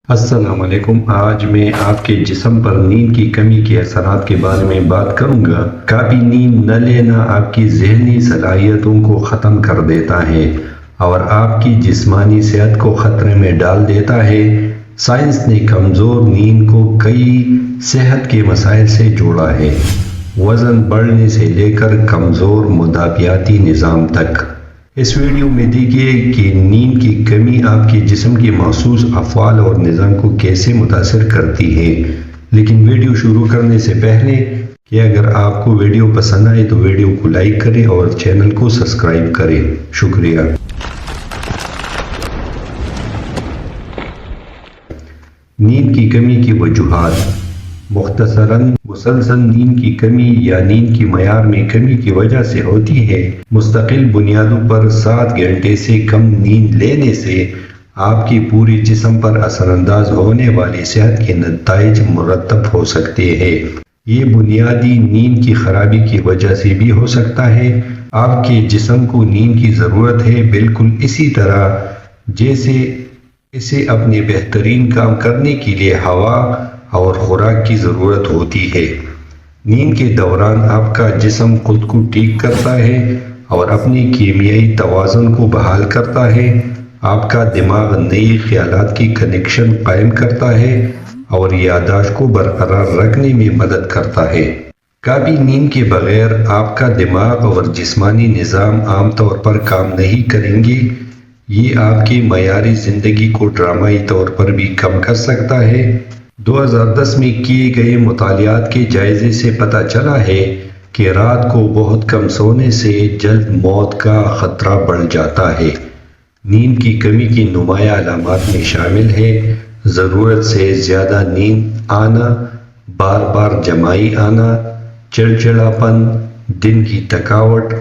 السلام علیکم۔ آج میں آپ کے جسم پر نیند کی کمی کے اثرات کے بارے میں بات کروں گا۔ کافی نیند نہ لینا آپ کی ذہنی صلاحیتوں کو ختم کر دیتا ہے اور آپ کی جسمانی صحت کو خطرے میں ڈال دیتا ہے۔ سائنس نے کمزور نیند کو کئی صحت کے مسائل سے جوڑا ہے، وزن بڑھنے سے لے کر کمزور مدافعتی نظام تک۔ اس ویڈیو میں دیکھیے کہ نیند کی کمی آپ کے جسم کے مخصوص افعال اور نظام کو کیسے متاثر کرتی ہے۔ لیکن ویڈیو شروع کرنے سے پہلے کہ اگر آپ کو ویڈیو پسند آئے تو ویڈیو کو لائک کریں اور چینل کو سبسکرائب کریں۔ شکریہ۔ نیند کی کمی کی وجوہات۔ مختصراً، مسلسل نیند کی کمی یا نیند کی معیار میں کمی کی وجہ سے ہوتی ہے۔ مستقل بنیادوں پر 7 گھنٹے سے کم نیند لینے سے آپ کی پورے جسم پر اثر انداز ہونے والی صحت کے نتائج مرتب ہو سکتے ہیں۔ یہ بنیادی نیند کی خرابی کی وجہ سے بھی ہو سکتا ہے۔ آپ کے جسم کو نیند کی ضرورت ہے، بالکل اسی طرح جیسے اسے اپنے بہترین کام کرنے کے لیے ہوا اور خوراک کی ضرورت ہوتی ہے۔ نیند کے دوران آپ کا جسم خود کو ٹھیک کرتا ہے اور اپنے کیمیائی توازن کو بحال کرتا ہے۔ آپ کا دماغ نئے خیالات کی کنیکشن قائم کرتا ہے اور یادداشت کو برقرار رکھنے میں مدد کرتا ہے۔ کافی نیند کے بغیر آپ کا دماغ اور جسمانی نظام عام طور پر کام نہیں کریں گے۔ یہ آپ کی معیاری زندگی کو ڈرامائی طور پر بھی کم کر سکتا ہے۔ 2010 میں کیے گئے مطالعات کے جائزے سے پتہ چلا ہے کہ رات کو بہت کم سونے سے جلد موت کا خطرہ بڑھ جاتا ہے۔ نیند کی کمی کی نمایاں علامات میں شامل ہے: ضرورت سے زیادہ نیند آنا، بار بار جمائی آنا، چڑچڑاپن، دن کی تھکاوٹ۔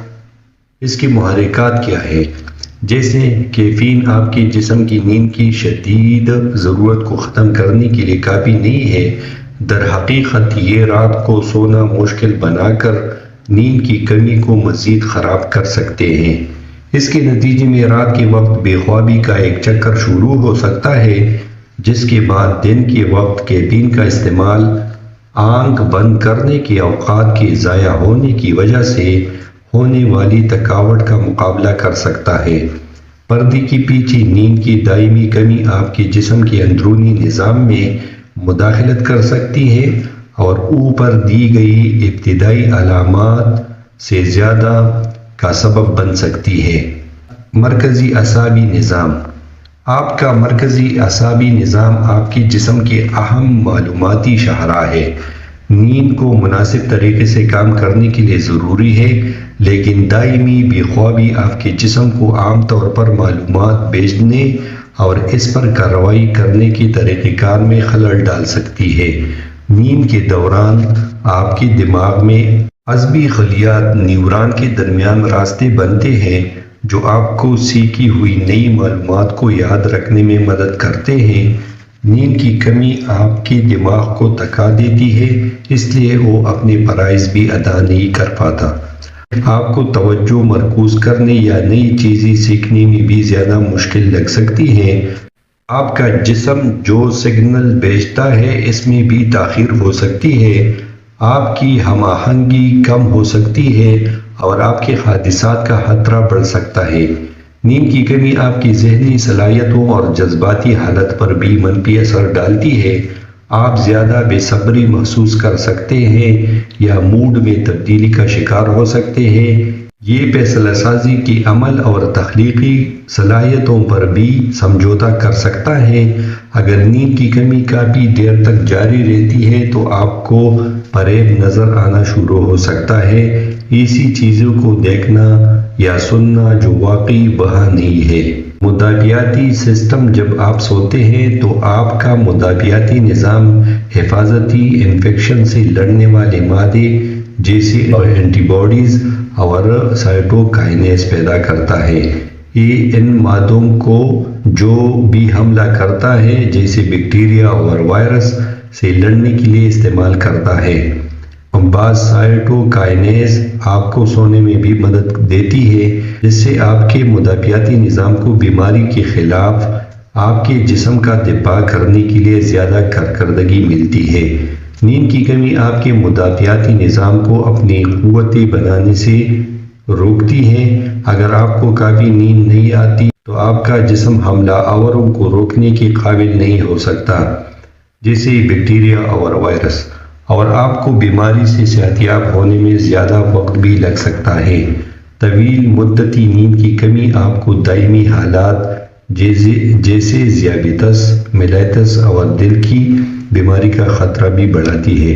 اس کی محرکات کیا ہے؟ جیسے کیفین آپ کے جسم کی نیند کی شدید ضرورت کو ختم کرنے کے لیے کافی نہیں ہے۔ در حقیقت یہ رات کو سونا مشکل بنا کر نیند کی کمی کو مزید خراب کر سکتے ہیں۔ اس کے نتیجے میں رات کے وقت بے خوابی کا ایک چکر شروع ہو سکتا ہے، جس کے بعد دن کے وقت کیفین کا استعمال آنکھ بند کرنے کے اوقات کے ضائع ہونے کی وجہ سے ہونے والی تھکاوٹ کا مقابلہ کر سکتا ہے۔ پردے کے پیچھے نیند کی دائمی کمی آپ کے جسم کے اندرونی نظام میں مداخلت کر سکتی ہے اور اوپر دی گئی ابتدائی علامات سے زیادہ کا سبب بن سکتی ہے۔ مرکزی اعصابی نظام۔ آپ کا مرکزی اعصابی نظام آپ کے جسم کے اہم معلوماتی شاہراہ ہے۔ نیند کو مناسب طریقے سے کام کرنے کے لیے ضروری ہے، لیکن دائمی بے خوابی آپ کے جسم کو عام طور پر معلومات بھیجنے اور اس پر کارروائی کرنے کے طریقہ کار میں خلل ڈال سکتی ہے۔ نیند کے دوران آپ کے دماغ میں عصبی خلیات نیورون کے درمیان راستے بنتے ہیں جو آپ کو سیکھی ہوئی نئی معلومات کو یاد رکھنے میں مدد کرتے ہیں۔ نیند کی کمی آپ کے دماغ کو تھکا دیتی ہے، اس لیے وہ اپنے فرائض بھی ادا نہیں کر پاتا۔ آپ کو توجہ مرکوز کرنے یا نئی چیزیں سیکھنے میں بھی زیادہ مشکل لگ سکتی ہے۔ آپ کا جسم جو سگنل بھیجتا ہے اس میں بھی تاخیر ہو سکتی ہے۔ آپ کی ہم آہنگی کم ہو سکتی ہے اور آپ کے حادثات کا خطرہ بڑھ سکتا ہے۔ نیند کی کمی آپ کی ذہنی صلاحیتوں اور جذباتی حالت پر بھی منفی اثر ڈالتی ہے۔ آپ زیادہ بے صبری محسوس کر سکتے ہیں یا موڈ میں تبدیلی کا شکار ہو سکتے ہیں۔ یہ فیصلہ سازی کے عمل اور تخلیقی صلاحیتوں پر بھی سمجھوتا کر سکتا ہے۔ اگر نیند کی کمی کافی دیر تک جاری رہتی ہے تو آپ کو فریب نظر آنا شروع ہو سکتا ہے، ایسی چیزوں کو دیکھنا یا سننا جو واقعی وہاں نہیں ہے۔ مدافعتی سسٹم۔ جب آپ سوتے ہیں تو آپ کا مدافعتی نظام حفاظتی انفیکشن سے لڑنے والے مادے جیسے اینٹی باڈیز اور سائٹوکائنز پیدا کرتا ہے۔ یہ ان مادوں کو جو بھی حملہ کرتا ہے جیسے بیکٹیریا اور وائرس سے لڑنے کے لیے استعمال کرتا ہے۔ بعض سائٹوکائنز آپ کو سونے میں بھی مدد دیتی ہے، جس سے آپ کے مدافعتی نظام کو بیماری کے خلاف آپ کے جسم کا دفاع کرنے کے لیے زیادہ کارکردگی ملتی ہے۔ نیند کی کمی آپ کے مدافعاتی نظام کو اپنی قوتیں بنانے سے روکتی ہے۔ اگر آپ کو کافی نیند نہیں آتی تو آپ کا جسم حملہ آوروں کو روکنے کے قابل نہیں ہو سکتا، جیسے بیکٹیریا اور وائرس، اور آپ کو بیماری سے صحت یاب ہونے میں زیادہ وقت بھی لگ سکتا ہے۔ طویل مدتی نیند کی کمی آپ کو دائمی حالات جیسے ذیابیطس، میلیٹس اور دل کی بیماری کا خطرہ بھی بڑھاتی ہے۔